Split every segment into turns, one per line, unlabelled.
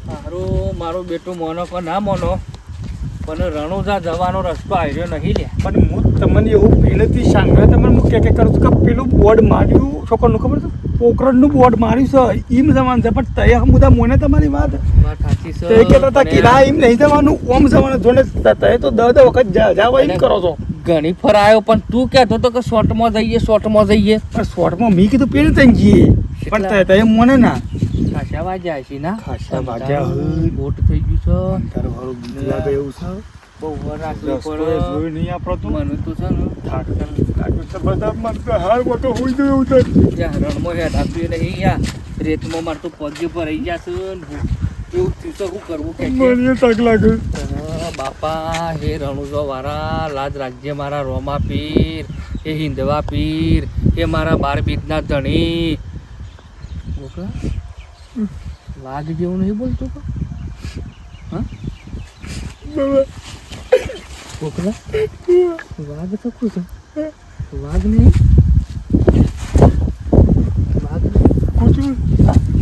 મારું મારો બેટો મોનો કે ના મોનો પણ રણુજા જવાનો રસ્તો આવ્યો નહીં લે.
પણ હું તમને એવું પહેલેથી સાંભળ્યા તમને હું કે કરું છું કે પેલું બોર્ડ માર્યું છોકરનું ખબર છે પોખરણનું બોર્ડ માર્યું છે એમ જવાનું છે પણ તય મુદ્દા મોને તમારી વાત
સાચી છે.
તે કહેતા હતા કે ના એમ નહીં જવાનું ઓમ જવાનું જોડે તય તો 10 વખત જાવ એમ કરો છો.
ઘણી ફરાયો પણ તું કહેતો તો કે શોર્ટમાં જઈએ
પણ શોર્ટમાં મેં કીધું પેલી તઈ જઈએ પણ તય મોને ના
ખાસા વાગ્યા છે ના
ખાસા વાગ્યા
બોટ થઈ ગયું છે
તારું હારું બીક લાગે એવું છે
બહુ વાર રાખવી
રસ્તો
પડે.
જોઈ નહીં આપણો તો
મને તો છે ને
થાક લાગ્યું છે બધા મને તો હાર મોટો હોઈ ગયો છે
ત્યાં રણમાં હેઠ આપ્યું નહીં યા રેતમાં માર તો પગે પર રહી જશે એવું થયું તો શું કરવું કે
મને થાક લાગે
બાપા હે રણુજો વાળા લાજ રાજ્ય મારા રોમા પીર હે હિંદવા પીર હે મારા 12 બીજના ધણી ગોકળા વાઘ જેવું નહીં બોલતો કો હા ગોકળા વાઘ તો ખુશ વાઘ નહીં વાઘ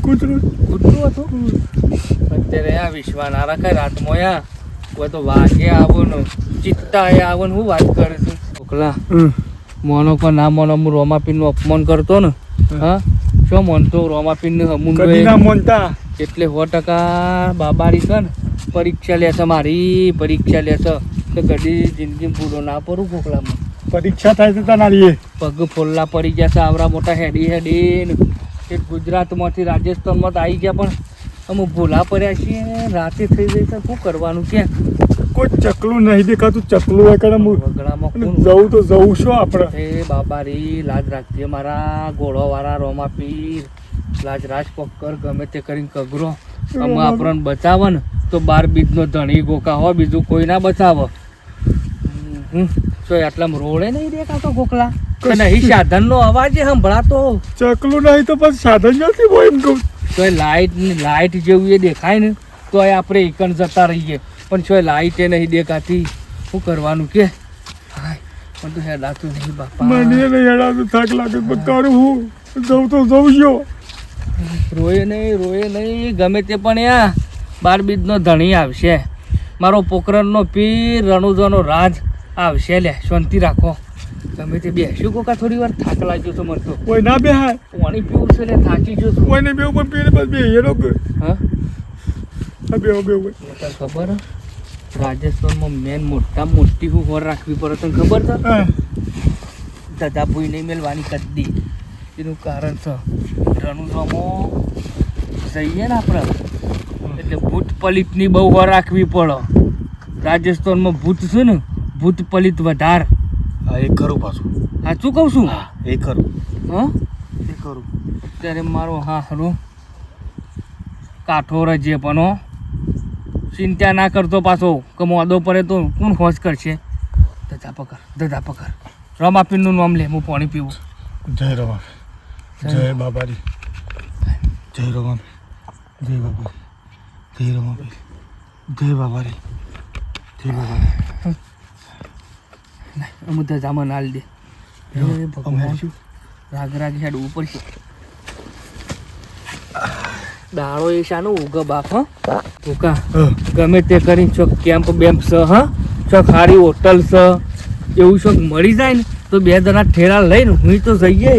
કૂતરું
કૂતરું હતું અત્યારે આ વિશ્વાના રાખે રાતમાં યા કોઈ તો વાઘે આવો ને ચિત્તા આવો ને હું વાત કરે છું ગોકળા મોનો પણ ના મોનો હું રોમાપીરનું અપમાન કરતો ને હા શું મોનતો રોમાપીરનું
કદી ના મોનતા
એટલે 100% બાબારી છે ને પરીક્ષા લેશે મારી પરીક્ષા લેશે તો ઘડી જિંદગી પૂરો ના પડું ગોકળામાં
પરીક્ષા થાય તો તાના લીએ
પગ ફોલ્લા પડી ગયા છે આવડા મોટા હેડી ને એ ગુજરાતમાંથી રાજસ્થાનમાં તો આવી ગયા પણ અમુક ભૂલા પડ્યા છીએ રાતે થઈ ગઈ છે શું કરવાનું ક્યાં
કોઈ ચકલું નહીં દેખાતું ચકલું હોય કરે
વગડામાં કોણ
જવું તો જવું શું આપણે
એ બાબારી લાજ રાખજે મારા ઘોડોવાળા રોમા પીર લાજ રાજ પક્કર ગમે તે કરીને કગરો અમે આપણને બચાવે ને તો 12 બીજનો ધણી ગોકા હો બીજું કોઈ ના બચાવે તો આટલામાં રોડે નહીં દેખાતો ગોકલા નહીં સાધનનો અવાજ સંભળાતો
ચકલું નહીં તો પછી સાધન નથી હોય એમ કહું
તો લાઈટ જેવું એ દેખાય ને તો આપણે એકણ જતા રહીએ પણ છો લાઈટ એ નહીં દેખાતી શું કરવાનું કે હાય પણ તો હેડાતું નહીં બાપા
મને નહીં હેડાતું થાક લાગે પણ કરું હું જવું તો જવું છો
રોય નહીં ગમે તે પણ યા 12 બીજનો ધણી આવશે મારો પોખરણનો પીર રણુજોનો રાજ આવશે લે શાંતિ રાખો ગમે તે બેસ્યું કોકા થોડી વાર થાક લાગ્યો તો મને તો
કોઈ ના બેહાય
પાણી પીવું છે લે થાકી ગયો છું
કોઈ ને બેવું પણ પીને બસ બે હેરો કે
હા
બેવું
તને ખબર રાજસ્થાનમાં મેન મોટી હું હોર રાખવી પડે તને ખબર છે દાદા ભૂઈ નહીં મેળવાની કદી એનું કારણ છે રણુજામાં જઈએ ને આપણે એટલે ભૂત પલિતની બહુ હોર રાખવી પડે રાજસ્થાનમાં ભૂત છે ને ભૂત પલિત વધાર
હા એ ખરું પાછું
સાચું કહું છું
હા એ ખરું
હા
એ ખરું
અત્યારે મારો હારો કાઠો રજે પણ ચિંતા ના કરતો પાછો કે મોદો પડે તો કોણ હોશ કરશે દધા પકડ રમાપીરનું નામ લે હું પાણી પીવું
જય રમા જય બાબારી જય રમા જય બાબારી જય રમા જય બાબારી જય બાબારી
અમુ દજામાં નાલ દે ભગવાન રાગ હેડવું પડશે દાળો એ શાનું ઉગ બાપ હા ભૂકા ગમે તે કરી ચોક કેમ્પ બેમ્પ છે હા ચોક સારી હોટલ છે એવું ચોક મળી જાય ને તો 2 જણા ઠેલા લઈને હું તો જઈએ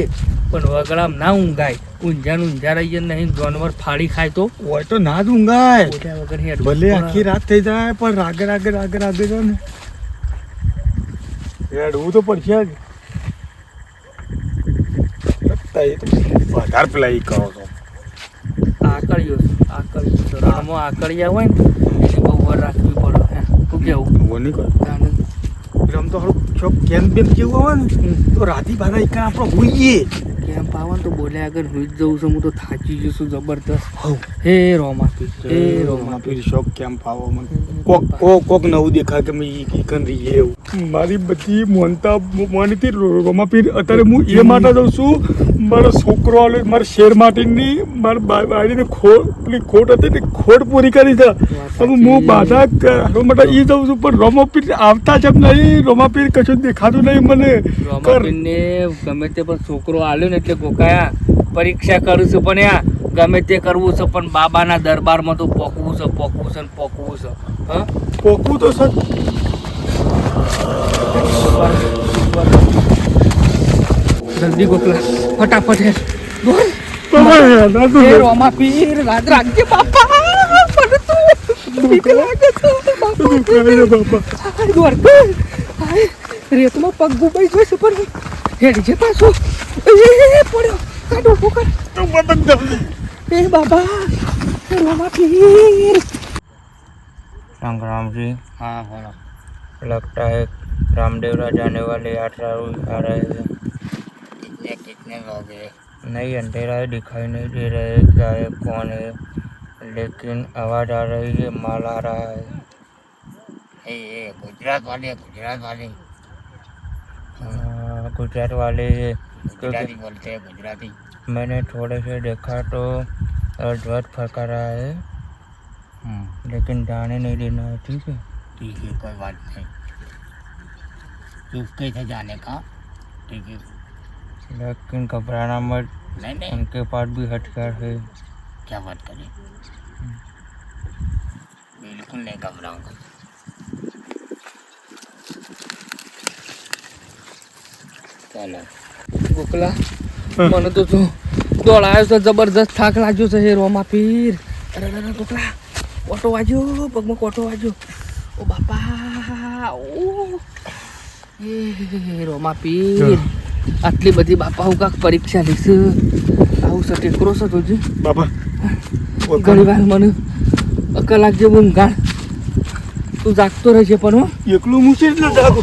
પણ વગડામ ના ઊંઘાય ઊંઝા રહીએ નહીં જાનવર ફાડી ખાય તો
હોય તો ના જ ઊંઘાય
ઓછા વગર હેડ
ભલે આખી રાત થઈ જાય પણ રાગે જો ને હેડવું તો પડશે જ વધારે પેલા એ કરો છો
આકળિયો રામો આકળિયા હોય ને એટલે બહુ વાર રાખવી પડે હે શું કેવું
હું નહીં કરું રમ તો હારું ચોક કેમ બેમ જેવું આવે ને તો રાધી બાધા એક આપણે હોઈએ
કેમ પાવન તો બોલ્યા આગળ હું જ જઉં છું હું તો થાકી જઉં છું જબરદસ્ત
હવ
હે રોમા
પીર શોખ કેમ ફાવો મને કોક નવું દેખાય કે મેં ઈકન રહીએ એવું મારી બધી મોનથી રોમા પીર અત્યારે હું એ માટે જઉં છું મારો છોકરો આલે મારા શેર માટીની મારા બાળીને ખોટ હતી ને ખોટ પૂરી કરી છે હવે હું બાધા કરવા માટે એ જઉં છું પણ રોમા પીર આવતા જ નહીં રોમા પીર કશું દેખાતું નહીં મને
રોમાપીરને ગમે તે પણ છોકરો આલ્યો ને એટલે ગોકાયા પરીક્ષા કરું છું પણ ગમે તે કરવું છે પણ બાબાના દરબારમાં તો પોકવું છે ને પોકવું છે હા
પોકવું તો સર
જલ્દી ગોકલા ફટાફટ હે
બાબા
એ રોમા પીર રાજ રાખજે બાપા મને તો બીક લાગે છે બાપા દ્વારકા રેતમાં પગ ગુબાઈ ગયો છે પણ હેડી છે પાછો એ પડ્યો કાઢો પકડ એ બાબા રોમા પીર
संग्राम जी
हाँ बोलो
लगता है रामदेव राजा आने वाले यात्रा आ रहे हैं
कितने लोग हैं
नहीं अंधेरा है दिखाई नहीं दे रहे क्या है कौन है लेकिन आवाज़ आ रही है माल आ रहा है
ये गुजरात वाले
गुजरात वाले
गुजराती बोलते हैं गुजराती
मैंने थोड़े से देखा तो ध्वज फड़का रहा है लेकिन जाने नहीं देना है ठीक है
कोई बात नहीं चुपके से जाने का ठीक है
लेकिन घबराना मत
नहीं
उनके पास भी हथियार है
क्या बात करें बिल्कुल नहीं घबराऊंगा ચાલો ગોકલા મને તો જો દોડાયો છે જબરદસ્ત થાક લાગ્યો છે હે રોમા પીર અરે ગોકલા ઓટો વાગ્યો પગમાં કોટો વાગ્યો ઓ બાપા ઓ એ રોમા પીર આટલી બધી બાપા હું કાંક પરીક્ષા લઈશ આવું છે ટેકરો છે તુજી
બાબા
ઘણી વાર મને કલાક જેવું ઊંઘાણ તું જાગતો રહેશે પણ હો
એકલું મૂકી એટલે જાગો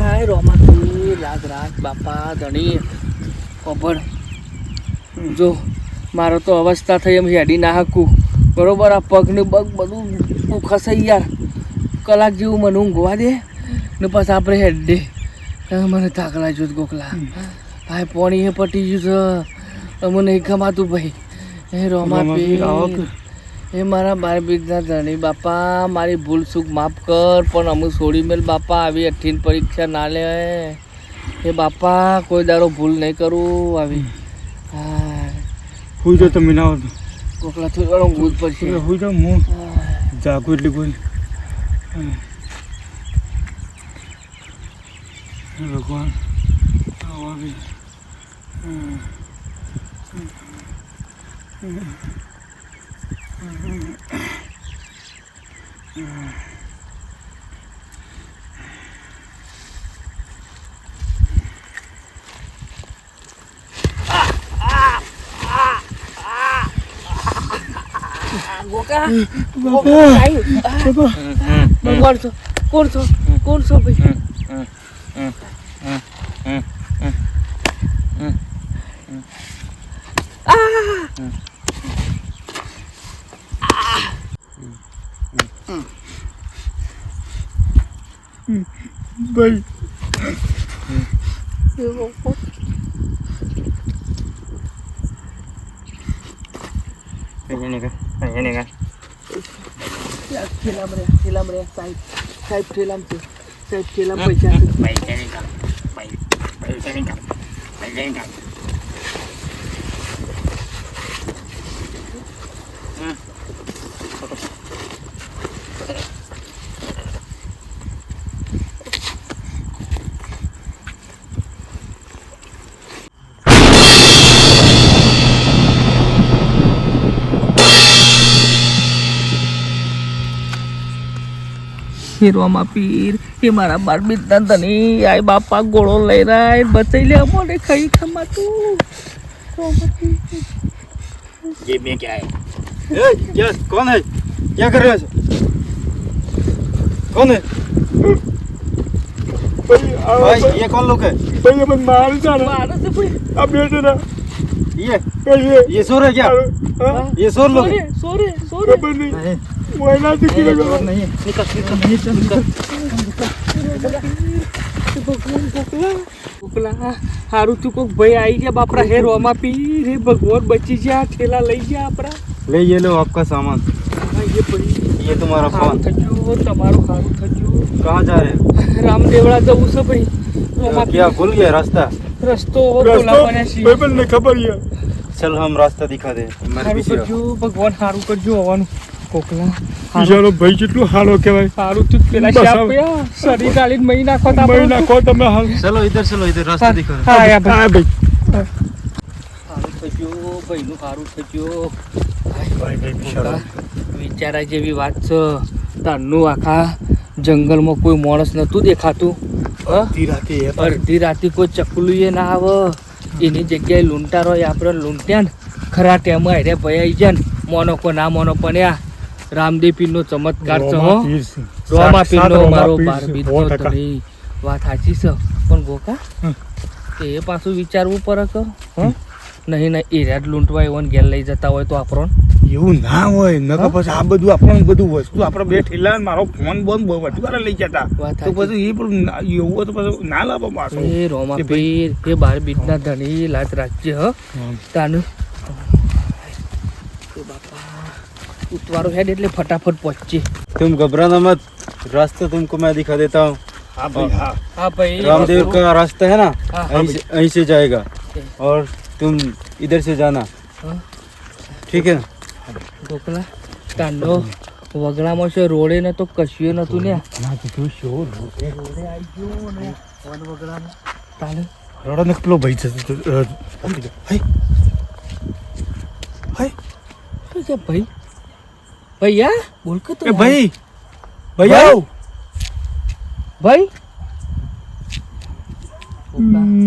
હાય રોમા પીર રાજ રાજ બાપા ધણી ખબર જો મારો તો અવસ્થા થઈ એમ હેડી ના હકું બરોબર આ પગને બગ બધું તું ખસાઈ યાર કલાક જેવું મને ઊંઘવા દે ને પછી આપણે હેડ દે મને થાક લાગ્યો છે ગોકલા ભાઈ પોણી એ પટી ગયું છે મને નહીં ખમાતું ભાઈ એ રોમા પીર એ મારા બાર બીજના ધણી બાપા મારી ભૂલ ચૂક માફ કર પણ અમુક છોડી મેલ બાપા આવી અઠ્ઠીન પરીક્ષા ના લે એ બાપા કોઈ દારો ભૂલ નહીં કરું આવી હા
હુઈ જો તમે ના આવતો
કોકલા થોડી વાર ઊંઘવું જ પડશે
હુઈ જાઉં હું જાગું એટલે કોઈ ભગવાન
ગોકા કોણ છો કોણ છો કોણ છો ભાઈ
ભાઈ
ઠેલામ રે સાહેબ ઠેલામ છે સાહેબ ઠેલામ પૈસા છે હીરોમાં પીર એ મારા બાર બીજના ધણી આય બાપા ગોળો લઈ રહ્યા બચાઈ લે અમોને ખાઈ ખમાતું ये में क्या है
क्या कौन है क्या कर रहे हो कौन है भाई ये कौन लोग है भाई ये मार जाना
मारो से भाई
अब बेटे ना
ये सो रहे क्या ये सो लोग
सोरे
खबर नहीं वो ना दिखी लगा
नहीं
કોકલા હારું તું કોક ભાઈ આવી ગયા બાપરા હે રોમા પીર હે ભગવાન બચી ગયા ઠેલા લઈ ગયા આપણા
ले ये लो आपका सामान
ये ભાઈ
ये तुम्हारा
હારું
फोन
થજો તમારું હારું થજો
कहाँ जा रहे हैं
રામદેવડા જવું છે ભાઈ રોમા
क्या भूल गया रास्ता
રસ્તો બોલા બન્યા છે
भाई बन ने खबर है
चल हम रास्ता दिखा दे हमारे
સારું
पीछे
કરજો ભગવાન, સારું કરજો આવવાનું કોકલા.
ઈશાનો ભાઈ કેટલું હાલો કહેવાય.
સારું તું પેલા
બસ
શાપ
હવે.
યા શરીર ડાળીને મહી નાખો તો
મહી
આપણું.
નાખો તમે હાલ.
चलो इधर रास्ता दिखा दे
હા યા ભાઈ.
હા ભાઈ.
સારું થજો ભાઈનું, સારું થજો.
ભાઈ ભાઈ બિચારો.
વિચારા જેવી વાત છે. તારનું આખા જંગલમાં કોઈ માણસ નતું દેખાતું.
અડધી રાતે એ પણ
અડધી રાતે કોઈ ચકલું એ ના આવે. એની જગ્યાએ લૂંટારો આપણે લૂંટ્યા ને ખરા ટેમાં હેરે ભયાઈ જાય ને મોનો કો ના મોનો પણ આ રામદેવ પીરનો ચમત્કાર છે હો.
રોમા પીર છે.
રોમા
સાક્ષાત
પીરનો
રોમા
મારો
પીર
બાર
છે.
બીજનો
100%.
ધણી. વાત સાચી છે પણ ગોકા એ પાછું વિચારવું પડે કે નહીં એરિયા જ લૂંટવા એવો ને ઘેર લઈ જતા હોય તો આપણો
એવું ના હોય નકર પછી આ બધું આપણને બધું વસ્તુ આપણે બે ઠેલા ને મારો ફોન બોન બધું વાળા લઈ જતા.
વાત
તો
સાચી.
પછી એ પણ એવું હોય તો પછી ના લાવો પાછો.
એ રોમા
એ ભાઈ.
પીર એ બાર બીજના ધણી લાજ રાખજે હ તાનું. એ બાપા ઉતવારો હેડ એટલે ફટાફટ પહોંચજે.
तुम घबराना मत रास्ता तुमको मैं दिखा देता हूँ
હા ભાઈ હા.
હા ભાઈ
रामदेव का रास्ता है ना
हाँ,
અહીં से जाएगा और तुम इधर से जाना
हाँ।
ठीक है ना
ઢોકલા તાંડો વગડામાં છે રોડે ને તો કશું નતું ને
ના તો તું શું
રોડે આવી ગયો ને વન વગડામાં તાને
રડો ને પેલો ભાઈ છે હાય હાય
શું છે ભાઈ ભૈયા બોલ કે
એ ભાઈ ભાઈ આવ
ભાઈ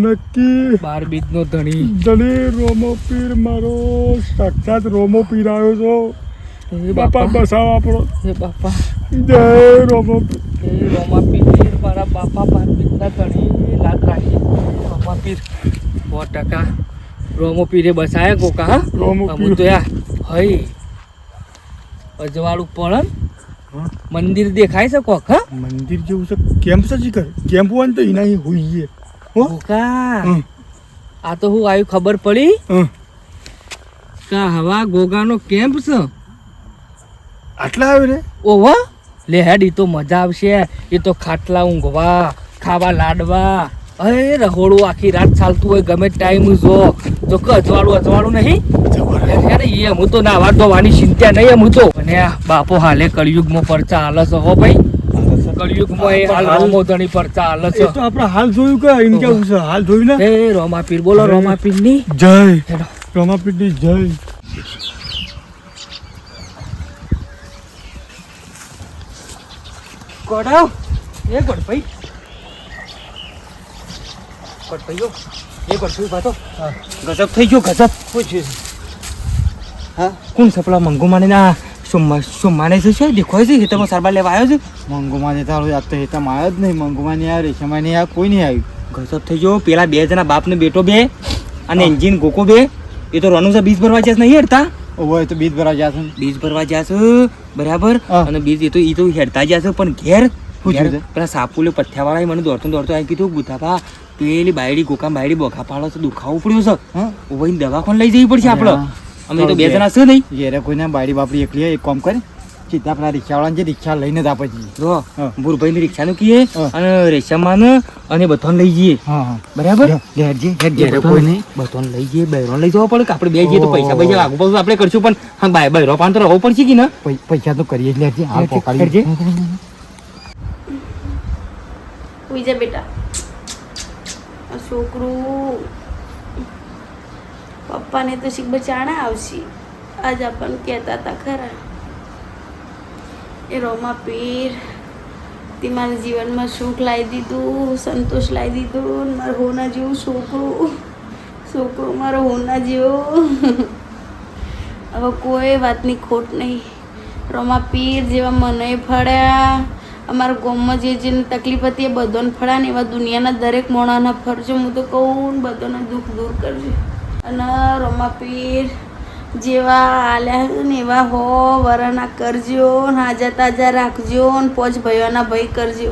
નક્કી
બાર બીજનો ધણી
ધણી રોમો પીર મારો સાક્ષાત રોમો પીર આવ્યો છો.
એ
બાપા
બાપા
બસાવ આપણો.
એ બાપા
જય રોમો પીર.
એ રોમા પીર મારા બાપા બાર બીજના ધણી લાગ રાખી. રોમા પીર 100% રોમો પીરે બસાયા કોકા હા
રોમો
અમુ
પીર.
તો યા હઈ અજવાળું પડન મંદિર દેખાય છે કોક હા
મંદિર જેવું છે કેમ્પ છે જીકર કેમ્પ હોય ને તો એના અહીં હોઈએ હો.
કોકા
હમ.
આ તો હું આવ્યું ખબર પડી
હમ.
કે હવા ગોગાનો કેમ્પ છે.
આટલા આવે ને
ઓહો લે હેડ ઈ તો મજા આવશે. એ તો ખાટલા ઊંઘવા ખાવા લાડવા અરે રહોડું આખી રાત ચાલતું હોય ગમે ટાઈમ જો કે અજવાળું નહીં હેડ એ હું તો નાવા ધોવાની ચિંતા નહીં હું તો. અને આ બાપો હાલે કળિયુગમાં પરચા હાલે છે હો ભાઈ. કળિયુગમાં એ હાલ રોમોધણી પરચા હાલે
એ
છે.
તો આપણે હાલ જોયું કે એમ કેવું છે હાલ જોયું ને.
એ રોમા પીર બોલો રોમા પીર ની
જય
હેડો.
રમાપીરની જય.
ગોડાવ એ ગોડભાઈ ગોડભાઈઓ એ ગોડભાઈ બાતો ગજબ થઈ ગયો ગજબ.
पूछिए हाँ
કોણ સપલા મંગુ માને ના સોમાને છે દેખાય છે હેતમાં સારવાર લેવા આવ્યો છે.
मंगुमा ने तारो याद तो हेता माया જ નહીં મંગુમા નહીં આવ્યો રેશમા નહીં આવ્યો કોઈ નહીં આવ્યું
ગજબ થઈ ગયો. પેલા બે જણા બાપ ને બેટો બે અને એન્જિન ગોકો બે એ તો રનુ બીજ ભરવા જ્યાં નહીં હેડતા.
ઓય તો બીજ ભરા જાશું
બીજ ભરવા જ્યાં છે બરાબર
હા.
અને બીજ એ તો હેડતા જ્યાં છે પણ ઘેર
શું થયું છે?
પેલા સાપુલે પથ્યાવાળા મને દોડતો આવી કીધું ગુથાપા પેલી બાયડી ગોકા બાયડી બોખા પાડો છે દુખાવો પડ્યો છે.
હા
ઓય દવાખાને લઈ જવી પડશે આપણે.
હા.
અમે તો બે જણા છે નહીં
ઘેરે કોઈને બાયડી બાપડી એકલી હોય, એક કામ કરે સીધા પેલા રિક્ષાવાળાને જે રિક્ષા લઈને જ આપે છે
જો
હા.
ભૂરભાઈ ની રિક્ષાનું કીએ
હા.
અને રેશમાન અને બધાને લઈ જઈએ
હા હા
બરાબર.
હેડજે
ઘેરે કોઈ નહીં બધાને લઈ જઈએ બૈરો લઈ જવા પડે કે આપણે બે જઈએ તો પૈસા પૈસા આગુ પાછું આપણે કરશું પણ હા બૈરો પાન તો રહેવું પડશે કે ના.
પૈસા તો કરીએ જ લેજે હાલ
હેડજે,
પકડી
ઉઈ જા બેટા આ છોકરું પપ્પાને તો શીખ બચાણા આવશે આજ આપણને કહેતા હતા ખરા એ રોમા પીર તે મારા જીવનમાં સુખ લાવી દીધું સંતોષ લાવી દીધું ને મારા હોના જેવું છોકરું મારો હોના જેવો હવે કોઈ વાતની ખોટ નહીં રોમા પીર જેવા મને ફળ્યા અમારા ગામમાં જે જેને તકલીફ હતી એ બધાને ફળ્યા ને એવા દુનિયાના દરેક મોણાના ફરજો હું તો કહું ને બધાના દુઃખ દૂર કરજો અને રોમા પીર જેવા આલ્યા ને એવા હો વરાના કરજો ને હાજા તાજા રાખજો ને પોચ ભાઈઓના ભાઈ કરજો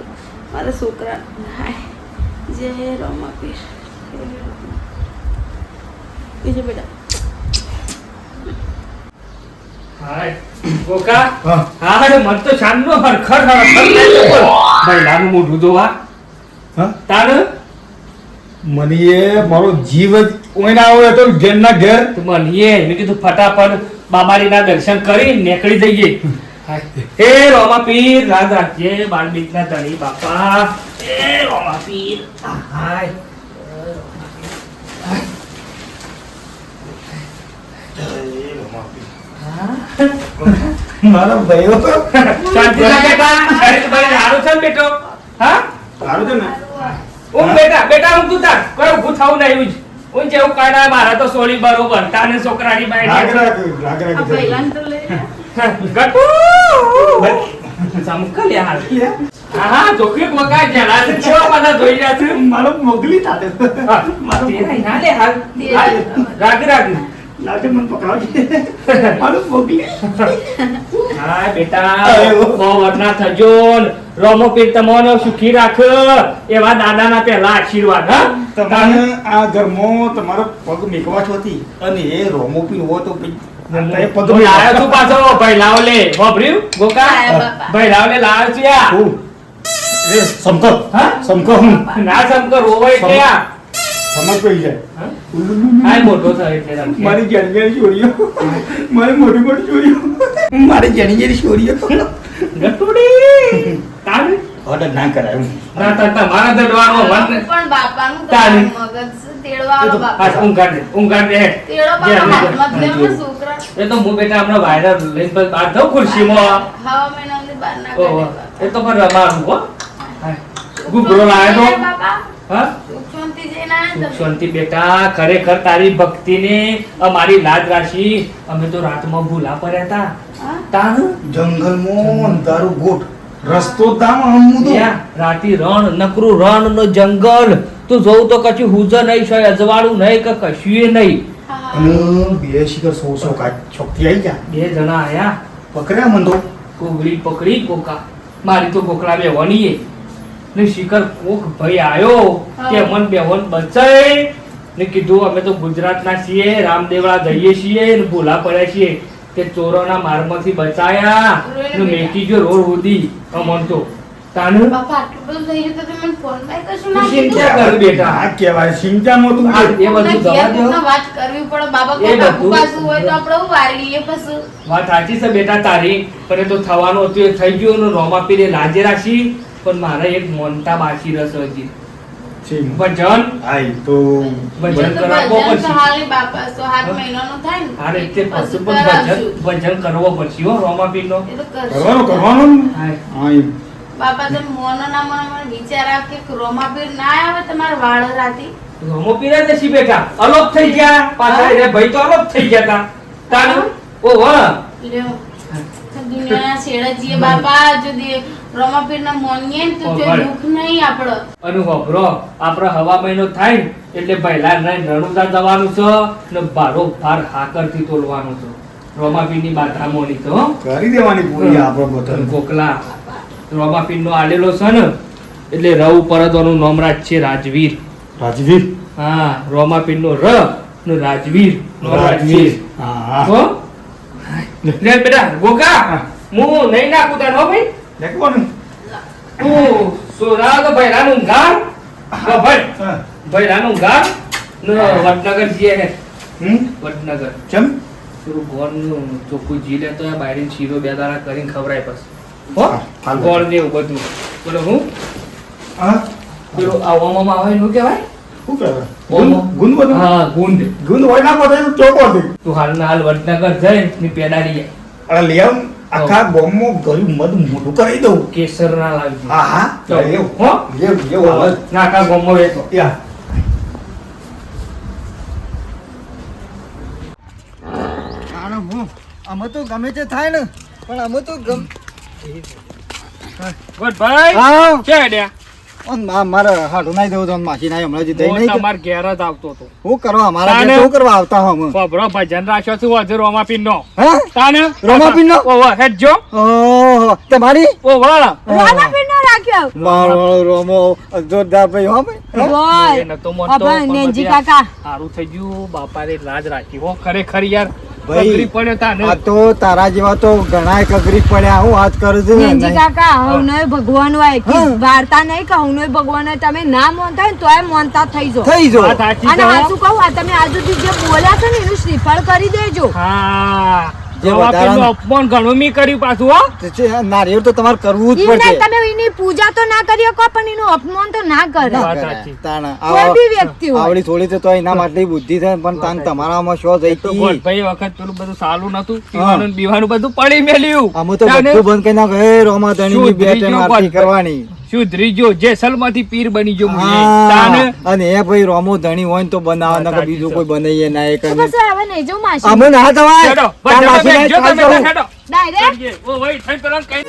મારા છોકરા હાય જય રોમા પીર બીજું બેટા
કોકા
હા.
હા મન તો શાનનો હરખર ભાઈ લાનું મોઢું જોવા
હા
તાર
મને એ મારો જીવ જ કોઈ ના હોય તો ઘેર ના ઘેર
તો મળીએ મેં કીધું ફટાફટ બાબારીના દર્શન કરી નીકળી જઈએ હે રોમા પીર રાજ રાખજે બાળબીજના ધણી બાપા એ રોમા પીર હાય
મારા ભાઈઓ
શાંતિ રાખ બેટા શરીર ભાઈ સારું છે ને બેટો હા
સારું છે ને
ઊંઘ બેટા ઊંઘ તું તાર કોઈ ઊભું થવું નહીં જ ઊંઘ જેવું કાઢા મારા તો સોળી બરોબર તાને છોકરાની
રાગ
બાઈ
રાગ રાગ
આ
રાગ
પહેલાં તો લઈ લે.
ગટુ સમકલ યાર હા જોખી કોકા જલા છે કેવા બધા જોઈ રહ્યા છે
મારો મોગલી થાતે
મારો તેરા ના લે હાલ રાગ રાગ
લાગે મને પકડાવજે મારો મોગલી
હા બેટા બહુ વરના થજો રોમો પીર તમને સુખી રાખ એવા દાદાના પહેલા આશીર્વાદ હા
તમારે આ ઘરમાં તમારો પગ મેકવા છોથી અને એ રોમોપી હો તો પછી એ પગ
હું લાયો છું પાછો ભાઈ લાવ લે વાપર્યું ગોકા
લાયો બાપા.
ભાઈ લાવ લે લાવ છું યા
હું એ સમકો
હા
સમકો હું
ના સમકર રોવાય કે યા
સમજ પડી જાય
હાય મોટો થાય એટલે રમશે.
મારી જાણી છોરીઓ મારી મોટી મોટી છોરીઓ મારી જાણી છોરીઓ
ગટુડી તારે
ઓર્ડર ના કરાયું
ના તા તમારા દડવાનો મન
પણ બાપાનું
તાને.
તમારું મગજ છે, તેડવાળો બાપા.
આ ઊંઘાડ દે
તેડો બાપા હાથમાં જ લે, મારા છોકરા.
એ તો હું બેટા હમણાં વાયરલ લઈને બસ બહાર જાઉં ખુરશીમાં
હવા મહિનાની બહાર ના
ઓહો
કાઢે
એ તો પણ રમાડું હો હાય. ગુગરો લાયો તો
બાપા,
હા
સુખ શાંતિ જઈને આયા તમે.
શાંતિ બેટા ખરેખર તારી ભક્તિને અમારી લાજ રાશી અમે તો રાતમાં ભૂલા પડ્યા હતા
હા?
તાન
જંગલમાં અંધારું ગોટ રસ્તો દામ હમું તો
ત્યાં રાતી રણ નકરું રણ નો જંગલ તું જોઉં તો કશું હુજ નહીં છે અજવાળું નહીં કે કશું નહીં
હા, હા.
અને બે શિખર સો કાચ છોકરી આવી ગયા
બે જણા આયા
પકડ્યા મન તો
કોગળી પકડી કોકા મારી તો કોકડા બેવાની ને શિખર કોક ભાઈ આયો
હા.
કે મન બેવન બચાય ને કીધું અમે તો ગુજરાતના છીએ રામદેવળા જઈએ છીએ ને ભૂલા પડ્યા છીએ તે ચોરોના મારમાંથી બચાયા ને મેકી જો રોડ ઉડી અમન તો તાનું
બાપા આટલું બધું થઈ ગયું તો તમે મને ફોનમાં કશું
તું
ના
ચિંતા
કીધું?
કર બેટા
આ કહેવાય સિંચામાં તું
આ એ બધું
કોકના
જવા
ઘેર
દો
કોકના વાત કરવી પડે બાબા
એ
કોઈ
બધું-
પાછું હોય તો આપણે હું વારી લઈએ પછી
વાત સાચી છે બેટા તારી પણ એ તો થવાનું હતું એ થઈ ગયું ને રોમા પીરે લાજે રાખી પણ મારે એક મોનતા બાકી રસ હજી ભજન
આઈ તો
ભજન
તો
કરાવવો
ભજન તો
પડશે
હાલે બાપા 7 મહિનાનો થાય ને
હા એટલે
પછી
પછી પણ
કરાવશું.
ભજન કરવો પડશે હો રોમા પીરનો
એ તો કરશું.
કરવાનું
હા
હા એમ.
બાપા તમે મોનો ના મને વિચાર આવ કે રોમાપીર ના આવે તમારા વાળ રાતી
રોમો પીરે જશી બેટા અલોપ થઈ ગયા પાછા એ ભાઈ તો અલોપ થઈ ગયા તા તાનું ઓ વાહ
લ્યો તો દુનિયાના છેડે જઈએ બાપા જો રોમાપીર ના મોનીએ ને તો
ઓ
જો
ભાઈ.
દુઃખ નહીં આપણો
અનુભવ આપણે હવા મહિનો થાય ને એટલે પહેલા રણુદા જવાનું છે ને બારો ભાર હાકરથી તોલવાનું છે રોમાપીરની બાધામોની તો હો.
કરી દેવાની પૂરી આપણે બધા
કોકલા રોમાપીરનો આલેલો છે ને એટલે ર ઉપર જ એનું નામ રાજ છે રાજવીર
રાજવીર
હા રોમાપીરનો ર નો રાજવીર નો રાજવીર
હા હા
હો લે બેટા ગોકા હું નહીં નાખું તાર હો ભાઈ
દેખવાનું
તું સોરા તો ભૈરાનું ગામ ભાઈ ભૈરાનું ગામ ને વડનગર જઈએ હે વડનગર
ચમ
પેલું ગોળનું ચોખ્ખું જી લે તો આ બાયરીને શીરો બે દાણા કરીને ખવડાય પછી હો
હાલ.
ગોળ ને એવું બધું પેલો હું
હા
પેલું આ ઓમોમાં આવે એનું કહેવાય
શું કહેવાય
ઓમો.
ગુંદ બધું
હા ગુંદ
ગુંદ હોય ના પડે તો ચોકો હતી
તું હાલના હાલ વડનગર જઈ ને પેડારી જાય
અરે લે આવ, આખા ગામમાં ગયું મધ મોટું કરી દઉં
કેસર ના લાવજો
હા હા
તો,
એવું
હો
એવું હવે
ના આખા ગોમો વેચો
યા
આનો હું અમે તો ગમે તે થાય ને પણ અમે તો
ભાઈ
હા
કે આડ્યા
મારે હાડું નાઈ દેવું તો માસી નાઈ હમણાં જ દઈ નહીં
તમાર ઘેર જ આવતો હતો
હું કરવા અમારા
તાને?
ઘેર શું કરવા આવતા હો અમે
બબરો ભજન રાખ્યો છું આજે રોમાપીર નો
હે
તાને
રોમાપીરનો?
ઓવા હેડજો
ઓહો તમારી
ઓવા
મારો રોમો જોરદાર ભાઈ હો ભાઈ
એ નતો મોટો
આપણે
પણ
નેનજી
બધી આ
કાકા.
સારું થઈ ગયું બાપાએ લાજ રાખી હો ખરેખર યાર
ભાઈ,
કગરી પડ્યો તાને.
આ તો તારા જેવા તો ઘણા કગરી પડ્યા હું વાત કરું છું ને.
નેનજી કાકા હવનોય ભગવાન હોય કે
હા.
વાર્તા નહીં કે હવનોય ભગવાન હોય તમે ના માનતા હોય ને તોય માનતા થઈ જાઓ
થઈ જો
વાત સાચી
અને
છે, હો.
હાચું કહું આ તમે આજ સુધી જે બોલ્યા છો ને એનું શ્રીફળ કરી દેજો
હા
જે
રવા
વધારાનું-
પીરનું અપમાન ઘણું મી કર્યું પાછું હો.
નારિયેળ તો તમારે કરવું જ
ઈ નહીં
પડશે
તમે એની પૂજા તો ના કરી શકો પણ એનું અપમાન તો ના કરે
ના
વાત
કરાય.
સાચી.
તાણે
કોઈ બી વ્યક્તિ હોય
આવડી થોડી તો એના માટે બુદ્ધિ છે પણ તાન તમારામાં શો
તો
જઈતી
ગોળભાઈ એ વખત પેલું બધું સારું નતું પીવાનું ને બીવાનું બધું પડી મેલ્યું
અમે તો
તાને
બધું બંધ કરી નાખો હે રોમા ધણીની
શું
બે
ધ્રીજો
ટાઈમ આરતી
ગોળ?
કરવાની
સુધરી ગયો જેસલમાંથી પીર બની ગયો હું એ.
હા,
તાને
અને એ ભાઈ રોમો ધણી હોય ને તો બનાવે નકર
સાચી
બીજું
છે.
કોઈ બનાવીએ ના એ
તો
કરીને.
બસ હવે નહીં જાઉં માસી
અમે ના
હેડો,
તમારે
બધા બેસજો તમે
કાલ
હેડો.
ડાયરેક્ટ
ઓ ભાઈ થઈ પેલા કઈ